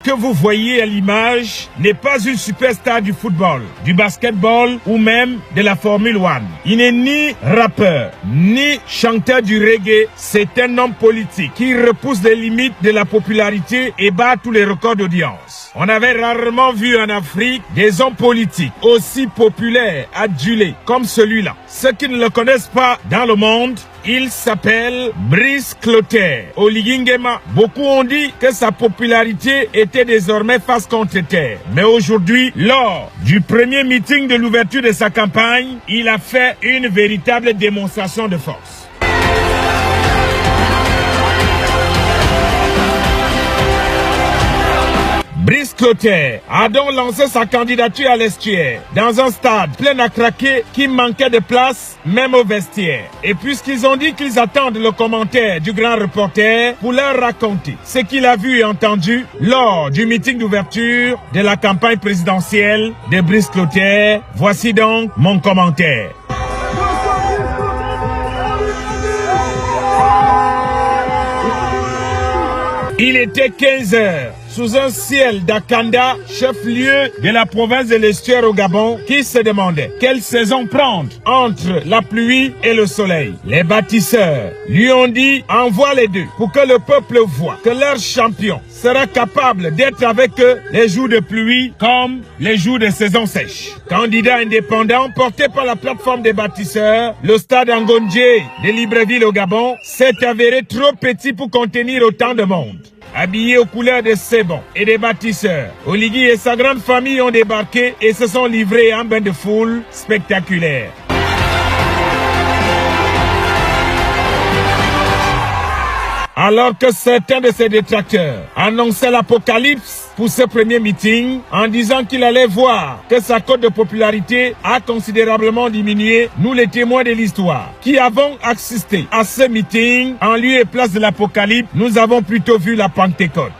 que vous voyez à l'image n'est pas une superstar du football, du basketball ou même de la Formule 1. Il n'est ni rappeur, ni chanteur du reggae. C'est un homme politique qui repousse les limites de la popularité et bat tous les records d'audience. On avait rarement vu en Afrique des hommes politiques aussi populaires, adulés comme celui-là. Ceux qui ne le connaissent pas dans le monde, il s'appelle Brice Clotaire Oligingema. Beaucoup ont dit que sa popularité était désormais face contre terre. Mais aujourd'hui, lors du premier meeting de l'ouverture de sa campagne, il a fait une véritable démonstration de force. Brice Clotaire a donc lancé sa candidature à l'Estuaire dans un stade plein à craquer qui manquait de place même au vestiaire. Et puisqu'ils ont dit qu'ils attendent le commentaire du grand reporter pour leur raconter ce qu'il a vu et entendu lors du meeting d'ouverture de la campagne présidentielle de Brice Clotaire, voici donc mon commentaire. Il était 15 heures. Sous un ciel d'Akanda, chef-lieu de la province de l'Estuaire au Gabon, qui se demandait quelle saison prendre entre la pluie et le soleil. Les bâtisseurs lui ont dit envoie les deux pour que le peuple voie que leur champion sera capable d'être avec eux les jours de pluie comme les jours de saison sèche. Candidat indépendant porté par la plateforme des bâtisseurs, le stade Ngondje de Libreville au Gabon s'est avéré trop petit pour contenir autant de monde. Habillé aux couleurs de Sebon et des bâtisseurs, Oligui et sa grande famille ont débarqué et se sont livrés à un bain de foule spectaculaire. Alors que certains de ses détracteurs annonçaient l'apocalypse pour ce premier meeting en disant qu'il allait voir que sa cote de popularité a considérablement diminué, nous les témoins de l'histoire, qui avons assisté à ce meeting en lieu et place de l'apocalypse, nous avavons plutôt vu la Pentecôte.